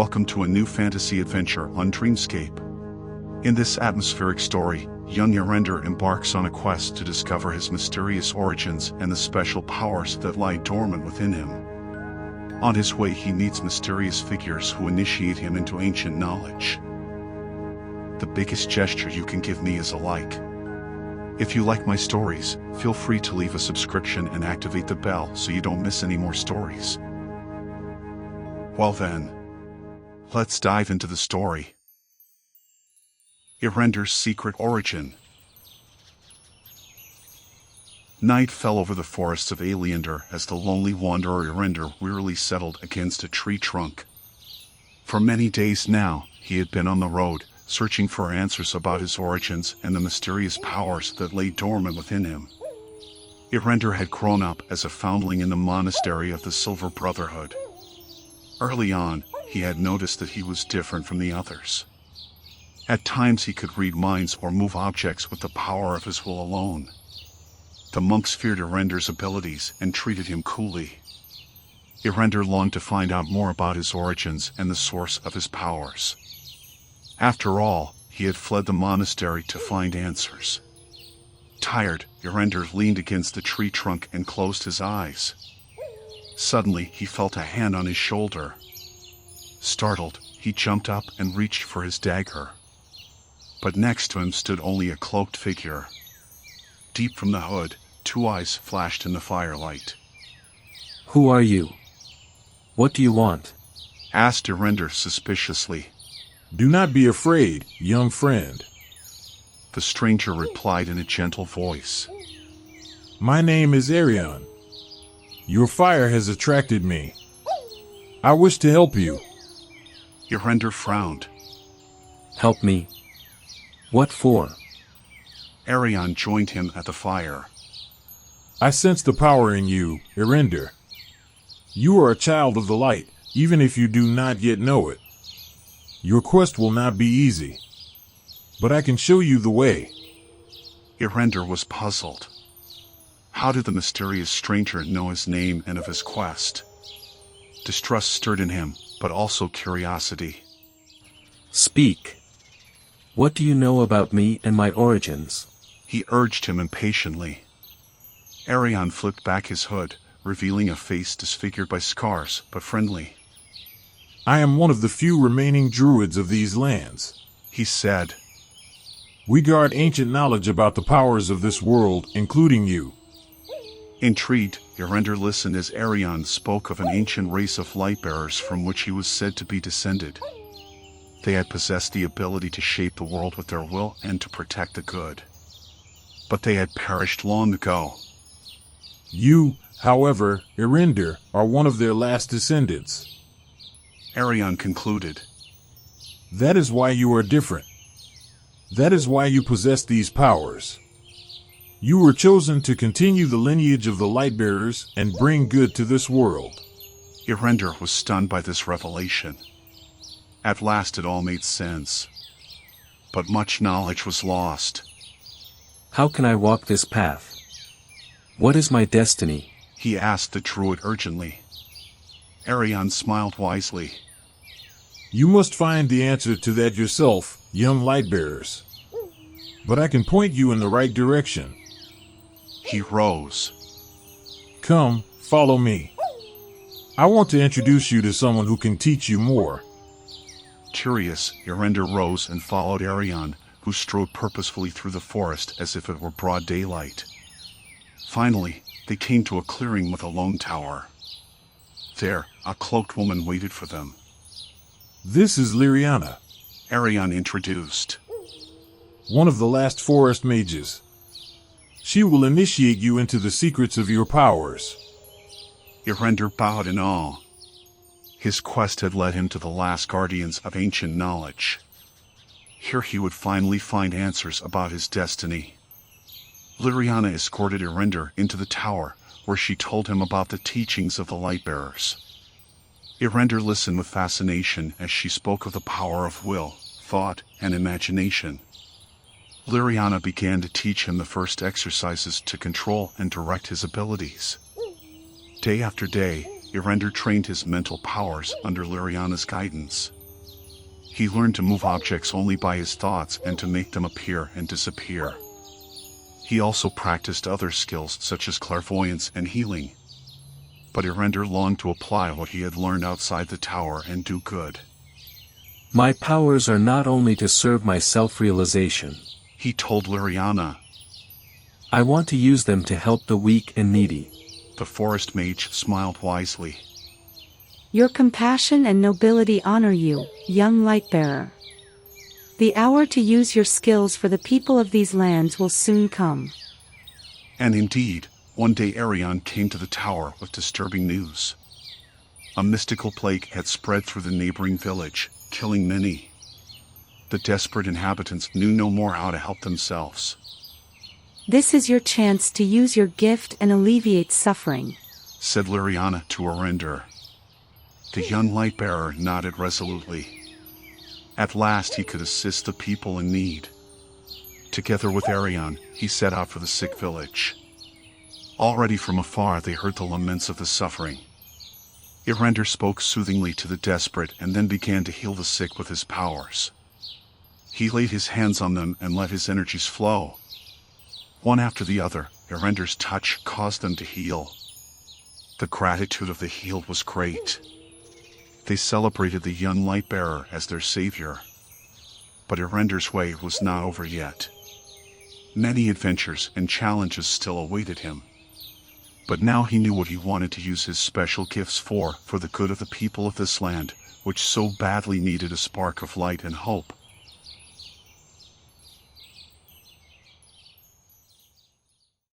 Welcome to a new fantasy adventure on Dreamscape. In this atmospheric story, young Erendor embarks on a quest to discover his mysterious origins and the special powers that lie dormant within him. On his way, he meets mysterious figures who initiate him into ancient knowledge. The biggest gesture you can give me is a like. If you like my stories, feel free to leave a subscription and activate the bell so you don't miss any more stories. Well then, let's dive into the story. Erendor's secret origin. Night fell over the forests of Erendor as the lonely wanderer Erendor wearily settled against a tree trunk. For many days now, he had been on the road, searching for answers about his origins and the mysterious powers that lay dormant within him. Erendor had grown up as a foundling in the monastery of the Silver Brotherhood. Early on, he had noticed that he was different from the others. At times he could read minds or move objects with the power of his will alone. The monks feared Erendor's abilities and treated him coolly. Erendor longed to find out more about his origins and the source of his powers. After all, he had fled the monastery to find answers. Tired, Erendor leaned against the tree trunk and closed his eyes. Suddenly, he felt a hand on his shoulder. Startled, he jumped up and reached for his dagger. But next to him stood only a cloaked figure. Deep from the hood, two eyes flashed in the firelight. "Who are you? What do you want?" asked Erendor suspiciously. "Do not be afraid, young friend," the stranger replied in a gentle voice. "My name is Arion. Your fire has attracted me. I wish to help you." Erendor frowned. "Help me? What for?" Arion joined him at the fire. "I sense the power in you, Erendor. You are a child of the light, even if you do not yet know it. Your quest will not be easy, but I can show you the way." Erendor was puzzled. How did the mysterious stranger know his name and of his quest? Distrust stirred in him, but also curiosity. "Speak. What do you know about me and my origins?" He urged him impatiently. Arion flipped back his hood, revealing a face disfigured by scars, but friendly. "I am one of the few remaining druids of these lands," he said. "We guard ancient knowledge about the powers of this world, including you." Intrigued, Erendor listened as Arion spoke of an ancient race of lightbearers from which he was said to be descended. They had possessed the ability to shape the world with their will and to protect the good. But they had perished long ago. You, however, Erendor, are one of their last descendants. Arion concluded. That is why you are different. That is why you possess these powers. You were chosen to continue the lineage of the Lightbearers and bring good to this world. Erendor was stunned by this revelation. At last it all made sense. But much knowledge was lost. "How can I walk this path? What is my destiny?" he asked the druid urgently. Arion smiled wisely. You must find the answer to that yourself, young Lightbearers. But I can point you in the right direction. He rose. Come, follow me. I want to introduce you to someone who can teach you more. Curious, Erendor rose and followed Arion, who strode purposefully through the forest as if it were broad daylight. Finally, they came to a clearing with a lone tower. There, a cloaked woman waited for them. This is Liriana, Arion introduced. One of the last forest mages. She will initiate you into the secrets of your powers. Erendor bowed in awe. His quest had led him to the last guardians of ancient knowledge. Here he would finally find answers about his destiny. Liriana escorted Erendor into the tower, where she told him about the teachings of the Lightbearers. Erendor listened with fascination as she spoke of the power of will, thought, and imagination. Liriana began to teach him the first exercises to control and direct his abilities. Day after day, Erendor trained his mental powers under Liriana's guidance. He learned to move objects only by his thoughts and to make them appear and disappear. He also practiced other skills such as clairvoyance and healing. But Erendor longed to apply what he had learned outside the tower and do good. My powers are not only to serve my self-realization. He told Liriana. I want to use them to help the weak and needy. The forest mage smiled wisely. Your compassion and nobility honor you, young light-bearer. The hour to use your skills for the people of these lands will soon come. And indeed, one day Arion came to the tower with disturbing news. A mystical plague had spread through the neighboring village, killing many. The desperate inhabitants knew no more how to help themselves. This is your chance to use your gift and alleviate suffering, said Liriana to Erendor. The young light-bearer nodded resolutely. At last he could assist the people in need. Together with Arion, he set out for the sick village. Already from afar they heard the laments of the suffering. Erendor spoke soothingly to the desperate and then began to heal the sick with his powers. He laid his hands on them and let his energies flow. One after the other, Erendor's touch caused them to heal. The gratitude of the healed was great. They celebrated the young light-bearer as their savior. But Erendor's way was not over yet. Many adventures and challenges still awaited him. But now he knew what he wanted to use his special gifts for the good of the people of this land, which so badly needed a spark of light and hope.